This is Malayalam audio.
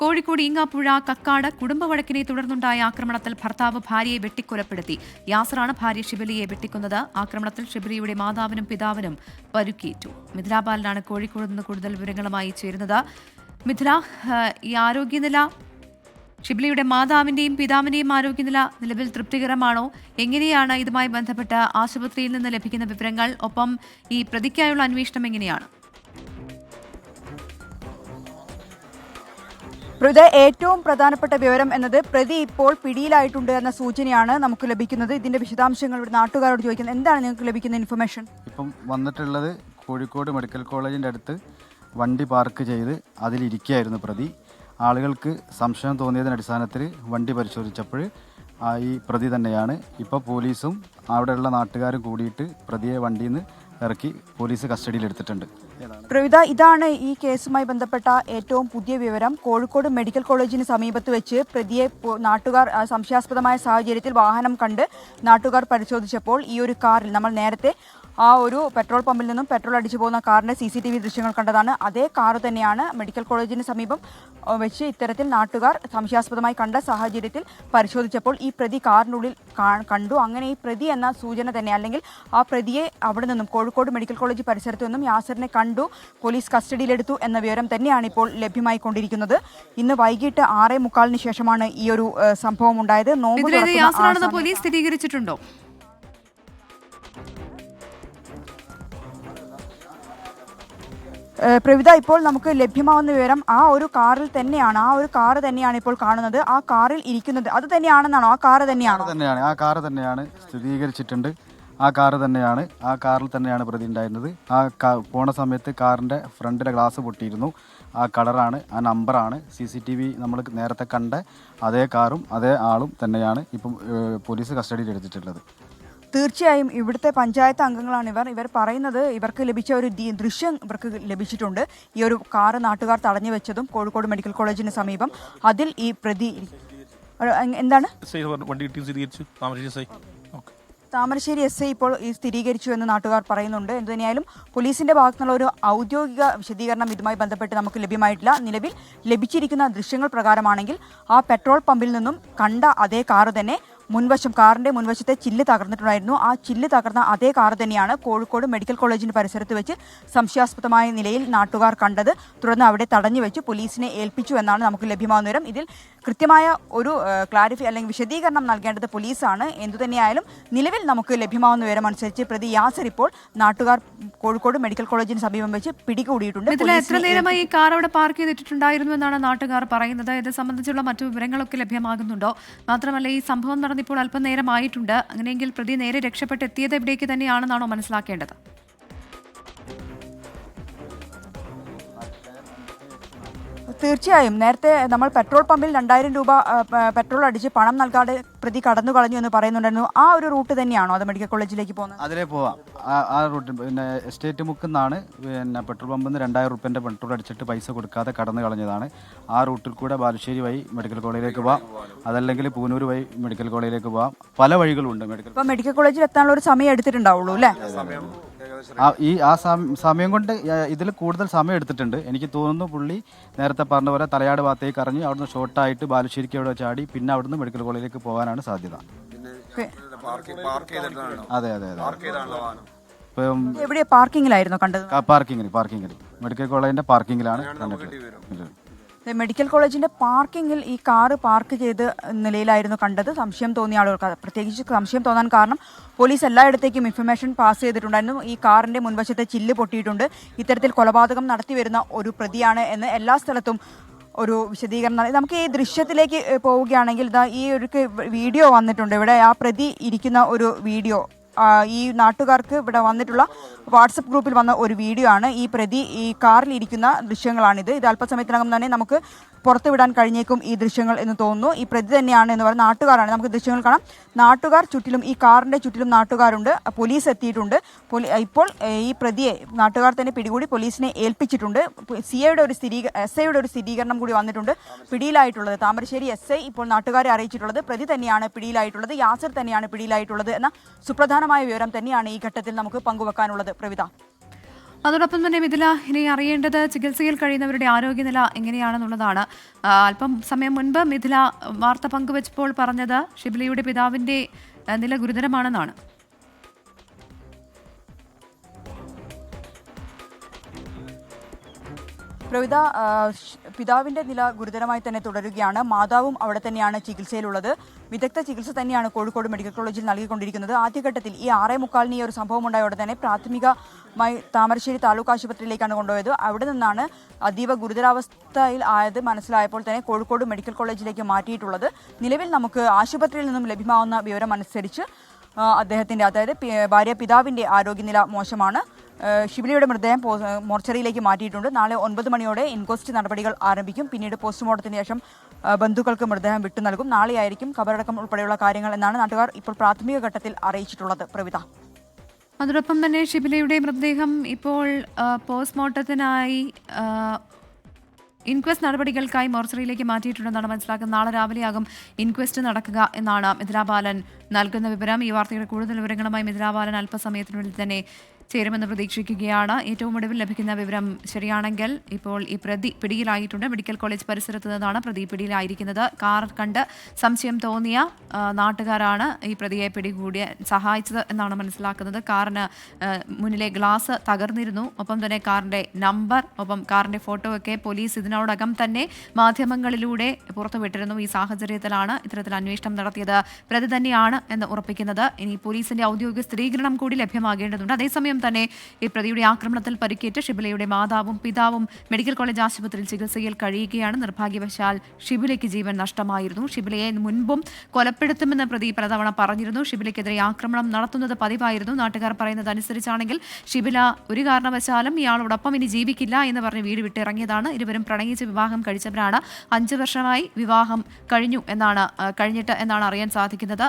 കോഴിക്കോട് ഈങ്ങാപ്പുഴ കക്കാട് കുടുംബവഴക്കിനെ തുടർന്നുണ്ടായ ആക്രമണത്തിൽ ഭർത്താവ് ഭാര്യയെ വെട്ടിക്കൊലപ്പെടുത്തി. യാസറാണ് ഭാര്യ ഷിബലിയെ വെട്ടിക്കൊന്നത്. ആക്രമണത്തിൽ ഷിബലിയുടെ മാതാവിനും പിതാവിനും പരുക്കേറ്റു. മിഥില ബാലനാണ് കോഴിക്കോട് നിന്ന് കൂടുതൽ വിവരങ്ങളുമായി ചേരുന്നത്. മിഥില, ഈ ആരോഗ്യനില, ഷിബലിയുടെ മാതാവിന്റെയും പിതാവിന്റെയും ആരോഗ്യനില നിലവിൽ തൃപ്തികരമാണോ? എങ്ങനെയാണ് ഇതുമായി ബന്ധപ്പെട്ട് ആശുപത്രിയിൽ നിന്ന് ലഭിക്കുന്ന വിവരങ്ങൾ? ഒപ്പം ഈ പ്രതിക്കായുള്ള അന്വേഷണം എങ്ങനെയാണ്? ഏറ്റവും പ്രധാനപ്പെട്ട വിവരം എന്നത് പ്രതി ഇപ്പോൾ പിടിയിലായിട്ടുണ്ട് എന്ന സൂചനയാണ് നമുക്ക് ലഭിക്കുന്നത്. ഇതിന്റെ വിശദാംശങ്ങൾ നാട്ടുകാരോട് ചോദിക്കുന്നത്. എന്താണ് നിങ്ങൾക്ക് ലഭിക്കുന്ന ഇൻഫർമേഷൻ? ഇപ്പം വന്നിട്ടുള്ളത് കോഴിക്കോട് മെഡിക്കൽ കോളേജിൻ്റെ അടുത്ത് വണ്ടി പാർക്ക് ചെയ്ത് അതിലിരിക്കുകയായിരുന്നു പ്രതി. ആളുകൾക്ക് സംശയം തോന്നിയതിന് അടിസ്ഥാനത്തിൽ വണ്ടി പരിശോധിച്ചപ്പോൾ ഈ പ്രതി തന്നെയാണ്. ഇപ്പോൾ പോലീസും അവിടെയുള്ള നാട്ടുകാരും കൂടിയിട്ട് പ്രതിയെ വണ്ടിയിൽ നിന്ന് ഇറക്കി പോലീസ് കസ്റ്റഡിയിലെടുത്തിട്ടുണ്ട്. പ്രവിത, ഇതാണ് ഈ കേസുമായി ബന്ധപ്പെട്ട ഏറ്റവും പുതിയ വിവരം. കോഴിക്കോട് മെഡിക്കൽ കോളേജിന് സമീപത്ത് വെച്ച് പ്രതിയെ നാട്ടുകാർ സംശയാസ്പദമായ സാഹചര്യത്തിൽ വാഹനം കണ്ട് നാട്ടുകാർ പരിശോധിച്ചപ്പോൾ ഈ ഒരു കാറിൽ, നമ്മൾ നേരത്തെ ആ ഒരു പെട്രോൾ പമ്പിൽ നിന്നും പെട്രോൾ അടിച്ചു പോകുന്ന കാറിന്റെ CCTV ദൃശ്യങ്ങൾ കണ്ടതാണ്. അതേ കാർ തന്നെയാണ് മെഡിക്കൽ കോളേജിന് സമീപം വെച്ച് ഇത്തരത്തിൽ നാട്ടുകാർ സംശയാസ്പദമായി കണ്ട സാഹചര്യത്തിൽ പരിശോധിച്ചപ്പോൾ ഈ പ്രതി കാറിനുള്ളിൽ കണ്ടു. അങ്ങനെ ഈ പ്രതി എന്ന സൂചന തന്നെ, അല്ലെങ്കിൽ ആ പ്രതിയെ അവിടെ നിന്നും കോഴിക്കോട് മെഡിക്കൽ കോളേജ് പരിസരത്തു നിന്നും യാസറിനെ കണ്ടു, പോലീസ് കസ്റ്റഡിയിലെടുത്തു എന്ന വിവരം തന്നെയാണ് ഇപ്പോൾ ലഭ്യമായി കൊണ്ടിരിക്കുന്നത്. ഇന്ന് വൈകിട്ട് 6:45 ശേഷമാണ് ഈ ഒരു സംഭവം ഉണ്ടായത്. പോലീസ് സ്ഥിരീകരിച്ചിട്ടുണ്ടോ? പ്രവിത, ഇപ്പോൾ നമുക്ക് ലഭ്യമാവുന്ന വിവരം ആ ഒരു കാറിൽ തന്നെയാണ്, ആ ഒരു കാറ് തന്നെയാണ് ഇപ്പോൾ കാണുന്നത്. ആ കാറിൽ ഇരിക്കുന്നത് അത് തന്നെയാണെന്നാണോ? ആ കാറ് തന്നെയാണ് ആ കാറ് തന്നെയാണ് സ്ഥിരീകരിച്ചിട്ടുണ്ട്. ആ കാറിൽ തന്നെയാണ് പ്രതി ഉണ്ടായിരുന്നത്. പോണ സമയത്ത് കാറിൻ്റെ ഫ്രണ്ടിലെ ഗ്ലാസ് പൊട്ടിയിരുന്നു. ആ കളറാണ്, ആ നമ്പറാണ്. CCTV നമ്മൾ നേരത്തെ കണ്ട അതേ കാറും അതേ ആളും തന്നെയാണ് ഇപ്പം പോലീസ് കസ്റ്റഡിയിൽ എടുത്തിട്ടുള്ളത്. തീർച്ചയായും ഇവിടുത്തെ പഞ്ചായത്ത് അംഗങ്ങളാണ് ഇവർ പറയുന്നത്. ഇവർക്ക് ലഭിച്ച ഒരു ദൃശ്യം ഇവർക്ക് ലഭിച്ചിട്ടുണ്ട്. ഈ ഒരു കാറ് നാട്ടുകാർ തടഞ്ഞു വെച്ചതും കോഴിക്കോട് മെഡിക്കൽ കോളേജിന് സമീപം. അതിൽ ഈ പ്രതി എന്താണ് താമരശ്ശേരി SI ഇപ്പോൾ സ്ഥിരീകരിച്ചു എന്ന് നാട്ടുകാർ പറയുന്നുണ്ട്. എന്തുതന്നെയായാലും പോലീസിന്റെ ഭാഗത്തുനിന്നുള്ള ഒരു ഔദ്യോഗിക വിശദീകരണം ഇതുമായി ബന്ധപ്പെട്ട് നമുക്ക് ലഭ്യമായിട്ടില്ല. നിലവിൽ ലഭിച്ചിരിക്കുന്ന ദൃശ്യങ്ങൾ പ്രകാരമാണെങ്കിൽ ആ പെട്രോൾ പമ്പിൽ നിന്നും കണ്ട അതേ കാറ് തന്നെ കാറിന്റെ മുൻവശത്തെ ചില്ല് തകർന്നിട്ടുണ്ടായിരുന്നു. ആ ചില്ല് തകർന്ന അതേ കാർ തന്നെയാണ് കോഴിക്കോട് മെഡിക്കൽ കോളേജിന്റെ പരിസരത്ത് വെച്ച് സംശയാസ്പദമായ നിലയിൽ നാട്ടുകാർ കണ്ടത്. തുടർന്ന് അവിടെ തടഞ്ഞു വെച്ച് പോലീസിനെ ഏൽപ്പിച്ചു എന്നാണ് നമുക്ക് ലഭ്യമാകുന്ന വിവരം. ഇതിൽ കൃത്യമായ ഒരു അല്ലെങ്കിൽ വിശദീകരണം നൽകേണ്ടത് പോലീസാണ്. എന്തുതന്നെയായാലും നിലവിൽ നമുക്ക് ലഭ്യമാകുന്ന വിവരം അനുസരിച്ച് പ്രതി യാസർ ഇപ്പോൾ നാട്ടുകാർ കോഴിക്കോട് മെഡിക്കൽ കോളേജിന് സമീപം വെച്ച് പിടികൂടിയിട്ടുണ്ട്. എത്ര നേരമായി ഈ കാർ അവിടെ പാർക്ക് ചെയ്തിട്ടുണ്ടായിരുന്നു എന്നാണ് നാട്ടുകാർ പറയുന്നത്? ഇത് സംബന്ധിച്ചുള്ള മറ്റു വിവരങ്ങളൊക്കെ ലഭ്യമാകുന്നുണ്ടോ? മാത്രമല്ല, ഈ സംഭവം ഇപ്പോൾ അല്പനേരമായിട്ടുണ്ട്. അങ്ങനെയെങ്കിൽ പ്രതി നേരെ രക്ഷപ്പെട്ടെത്തിയത് എവിടേക്ക് തന്നെയാണെന്നാണോ മനസ്സിലാക്കേണ്ടത്? തീർച്ചയായും നേരത്തെ നമ്മൾ പെട്രോൾ പമ്പിൽ 2000 രൂപ പെട്രോൾ അടിച്ച് പണം നൽകാതെ പ്രതി കടന്നു കളഞ്ഞു എന്ന് പറയുന്നുണ്ടായിരുന്നു. ആ ഒരു റൂട്ട് തന്നെയാണോ അത് മെഡിക്കൽ കോളേജിലേക്ക് പോകുന്നത്? അതിലേ പോവാം. ആ റൂട്ട് പിന്നെ എസ്റ്റേറ്റ് മുക്കുന്നാണ് പെട്രോൾ പമ്പിൽ നിന്ന് 2000 രൂപേൻ്റെ പെട്രോൾ അടിച്ചിട്ട് പൈസ കൊടുക്കാതെ കടന്നു കളഞ്ഞതാണ്. ആ റൂട്ടിൽ കൂടെ ബാലുശ്ശേരി വഴി മെഡിക്കൽ കോളേജിലേക്ക് പോവാം, അതല്ലെങ്കിൽ പൂനൂർ വഴി മെഡിക്കൽ കോളേജിലേക്ക് പോവാം. പല വഴികളുണ്ട്. മെഡിക്കൽ കോളേജിൽ എത്താനുള്ള ഒരു സമയം എടുത്തിട്ടുണ്ടാവുള്ളൂ അല്ലേ? ആ സമയം കൊണ്ട് ഇതിൽ കൂടുതൽ സമയം എടുത്തിട്ടുണ്ട്. എനിക്ക് തോന്നുന്നു പുള്ളി നേരത്തെ പറഞ്ഞ പോലെ തലയാട് ഭാഗത്തേക്ക് ഇറങ്ങി അവിടുന്ന് ഷോർട്ടായിട്ട് ബാലുശ്ശേരിക്ക് അവിടെ ചാടി പിന്നെ അവിടുന്ന് മെഡിക്കൽ കോളേജിലേക്ക് പോകാനാണ് സാധ്യത. അതെ. എവിടെ പാർക്കിങ്ങിലായിരുന്നു കണ്ടത്? പാർക്കിങ്ങിൽ മെഡിക്കൽ കോളേജിന്റെ പാർക്കിങ്ങിലാണ് കണ്ടിട്ടുള്ളത്. മെഡിക്കൽ കോളേജിന്റെ പാർക്കിങ്ങിൽ ഈ കാറ് പാർക്ക് ചെയ്ത് നിലയിലായിരുന്നു കണ്ടത്. സംശയം തോന്നിയ ആളുകൾക്ക്, പ്രത്യേകിച്ച് സംശയം തോന്നാൻ കാരണം പോലീസ് എല്ലായിടത്തേക്കും ഇൻഫർമേഷൻ പാസ് ചെയ്തിട്ടുണ്ടായിരുന്നു. ഈ കാറിന്റെ മുൻവശത്തെ ചില്ല് പൊട്ടിയിട്ടുണ്ട്, ഇത്തരത്തിൽ കൊലപാതകം നടത്തി വരുന്ന ഒരു പ്രതിയാണ് എന്ന് എല്ലാ സ്ഥലത്തും ഒരു വിശദീകരണം. നമുക്ക് ഈ ദൃശ്യത്തിലേക്ക് പോവുകയാണെങ്കിൽ ഈ ഒരു വീഡിയോ വന്നിട്ടുണ്ട്. ഇവിടെ ആ പ്രതി ഇരിക്കുന്ന ഒരു വീഡിയോ ഈ നാട്ടുകാർക്ക് ഇവിടെ വന്നിട്ടുള്ള വാട്സപ്പ് ഗ്രൂപ്പിൽ വന്ന ഒരു വീഡിയോ ആണ്. ഈ പ്രതി ഈ കാറിൽ ഇരിക്കുന്ന ദൃശ്യങ്ങളാണിത്. ഇത് അല്പസമയത്തിനകം തന്നെ നമുക്ക് പുറത്തുവിടാൻ കഴിഞ്ഞേക്കും ഈ ദൃശ്യങ്ങൾ എന്ന് തോന്നുന്നു. ഈ പ്രതി തന്നെയാണ് എന്ന് പറയുന്ന നാട്ടുകാരാണ്. നമുക്ക് ദൃശ്യങ്ങൾ കാണാം. നാട്ടുകാർ ചുറ്റിലും, ഈ കാറിന്റെ ചുറ്റിലും നാട്ടുകാരുണ്ട്. പോലീസ് എത്തിയിട്ടുണ്ട്. ഇപ്പോൾ ഈ പ്രതിയെ നാട്ടുകാർ തന്നെ പിടികൂടി പോലീസിനെ ഏൽപ്പിച്ചിട്ടുണ്ട്. SIയുടെ ഒരു സ്ഥിരീകരണം കൂടി വന്നിട്ടുണ്ട്. പിടിയിലായിട്ടുള്ളത് താമരശ്ശേരി SI ഇപ്പോൾ നാട്ടുകാരെ അറിയിച്ചിട്ടുള്ളത് പ്രതി തന്നെയാണ് പിടിയിലായിട്ടുള്ളത്, യാസർ തന്നെയാണ് പിടിയിലായിട്ടുള്ളത് എന്ന സുപ്രധാനമായ വിവരം തന്നെയാണ് ഈ ഘട്ടത്തിൽ നമുക്ക് പങ്കുവെക്കാനുള്ളത്. പ്രവിത. അതോടൊപ്പം തന്നെ മിഥില, ഇനി അറിയേണ്ടത് ചികിത്സയിൽ കഴിയുന്നവരുടെ ആരോഗ്യനില എങ്ങനെയാണെന്നുള്ളതാണ്. അല്പം സമയം മുൻപ് മിഥില വാർത്ത പങ്കുവച്ചപ്പോൾ പറഞ്ഞത് ഷിബിലയുടെ പിതാവിന്റെ നില ഗുരുതരമാണെന്നാണ്. പ്രവിത, പിതാവിന്റെ നില ഗുരുതരമായി തന്നെ തുടരുകയാണ്. മാതാവും അവിടെ തന്നെയാണ് ചികിത്സയിലുള്ളത്. വിദഗ്ധ ചികിത്സ തന്നെയാണ് കോഴിക്കോട് മെഡിക്കൽ കോളേജിൽ നൽകിക്കൊണ്ടിരിക്കുന്നത്. ആദ്യഘട്ടത്തിൽ ഈ 6:45 ഈ ഒരു സംഭവം ഉണ്ടായ ഉടനെ തന്നെ പ്രാഥമികമായി താമരശ്ശേരി താലൂക്ക് ആശുപത്രിയിലേക്കാണ് കൊണ്ടുപോയത്. അവിടെ നിന്നാണ് അതീവ ഗുരുതരാവസ്ഥയിൽ ആയത് മനസ്സിലായപ്പോൾ തന്നെ കോഴിക്കോട് മെഡിക്കൽ കോളേജിലേക്ക് മാറ്റിയിട്ടുള്ളത്. നിലവിൽ നമുക്ക് ആശുപത്രിയിൽ നിന്നും ലഭ്യമാവുന്ന വിവരം അനുസരിച്ച് അദ്ദേഹത്തിന്റെ, അതായത് പിതാവിന്റെ ആരോഗ്യനില മോശമാണ്. ഷിബിലയുടെ മൃതദേഹം മോർച്ചറിയിലേക്ക് മാറ്റിയിട്ടുണ്ട്. നാളെ 9 മണിയോടെ ഇൻക്വസ്റ്റ് നടപടികൾ ആരംഭിക്കും. പിന്നീട് പോസ്റ്റ്മോർട്ടത്തിന് ശേഷം ബന്ധുക്കൾക്ക് മൃതദേഹം വിട്ടു നൽകും. നാളെയായിരിക്കും ഖബറടക്കം ഉൾപ്പെടെയുള്ള കാര്യങ്ങൾ എന്നാണ് നാട്ടുകാർ ഇപ്പോൾ പ്രാഥമിക ഘട്ടത്തിൽ അറിയിച്ചിട്ടുള്ളത്. പ്രവിത, അതോടൊപ്പം തന്നെ ഷിബിലയുടെ മൃതദേഹം ഇപ്പോൾ പോസ്റ്റ്മോർട്ടത്തിനായി ഇൻക്വസ്റ്റ് നടപടികൾക്കായി മോർച്ചറിയിലേക്ക് മാറ്റിയിട്ടുണ്ടെന്നാണ് മനസ്സിലാക്കുന്നത്. നാളെ രാവിലെയാകും ഇൻക്വസ്റ്റ് നടക്കുക എന്നാണ് മിഥില ബാലൻ നൽകുന്ന വിവരം. ഈ വാർത്തയുടെ കൂടുതൽ വിവരങ്ങളുമായി മിഥില ബാലൻ അല്പസമയത്തിനുള്ളിൽ തന്നെ ചേരുമെന്ന് പ്രതീക്ഷിക്കുകയാണ്. ഏറ്റവും ഒടുവിൽ ലഭിക്കുന്ന വിവരം ശരിയാണെങ്കിൽ ഇപ്പോൾ ഈ പ്രതി പിടിയിലായിട്ടുണ്ട്. മെഡിക്കൽ കോളേജ് പരിസരത്ത് നിന്നാണ് പ്രതി പിടിയിലായിരിക്കുന്നത്. കാർ കണ്ട് സംശയം തോന്നിയ നാട്ടുകാരാണ് ഈ പ്രതിയെ പിടികൂടിയ സഹായിച്ചത് എന്നാണ് മനസ്സിലാക്കുന്നത്. കാറിന് മുന്നിലെ ഗ്ലാസ് തകർന്നിരുന്നു. ഒപ്പം തന്നെ കാറിന്റെ നമ്പർ, ഒപ്പം കാറിന്റെ ഫോട്ടോ ഒക്കെ പോലീസ് ഇതിനോടകം തന്നെ മാധ്യമങ്ങളിലൂടെ പുറത്തുവിട്ടിരുന്നു. ഈ സാഹചര്യത്തിലാണ് ഇത്തരത്തിൽ അന്വേഷണം നടത്തിയത്. പ്രതി തന്നെയാണ് എന്ന് ഉറപ്പിക്കുന്നത്. ഇനി പോലീസിന്റെ ഔദ്യോഗിക സ്ഥിരീകരണം കൂടി ലഭ്യമാകേണ്ടതുണ്ട്. അതേസമയം തന്നെ ഈ പ്രതിയുടെ ആക്രമണത്തിൽ പരിക്കേറ്റ് ഷിബിലയുടെ മാതാവും പിതാവും മെഡിക്കൽ കോളേജ് ആശുപത്രിയിൽ ചികിത്സയിൽ കഴിയുകയാണ്. നിർഭാഗ്യവശാൽ ഷിബിലയ്ക്ക് ജീവൻ നഷ്ടമായിരുന്നു. ഷിബിലയെ മുൻപും കൊലപ്പെടുത്തുമെന്ന് പ്രതി പലതവണ പറഞ്ഞിരുന്നു. ഷിബിലയ്ക്കെതിരെ ആക്രമണം നടത്തുന്നത് പതിവായിരുന്നു. നാട്ടുകാർ പറയുന്നത് അനുസരിച്ചാണെങ്കിൽ ഷിബില ഒരു കാരണവശാലും ഇയാളോടൊപ്പം ഇനി ജീവിക്കില്ല എന്ന് പറഞ്ഞ് വീട് വിട്ടിറങ്ങിയതാണ്. ഇരുവരും പ്രണയിച്ച് വിവാഹം കഴിച്ചവരാണ്. 5 വർഷമായി വിവാഹം കഴിഞ്ഞിട്ട് എന്നാണ് അറിയാൻ സാധിക്കുന്നത്.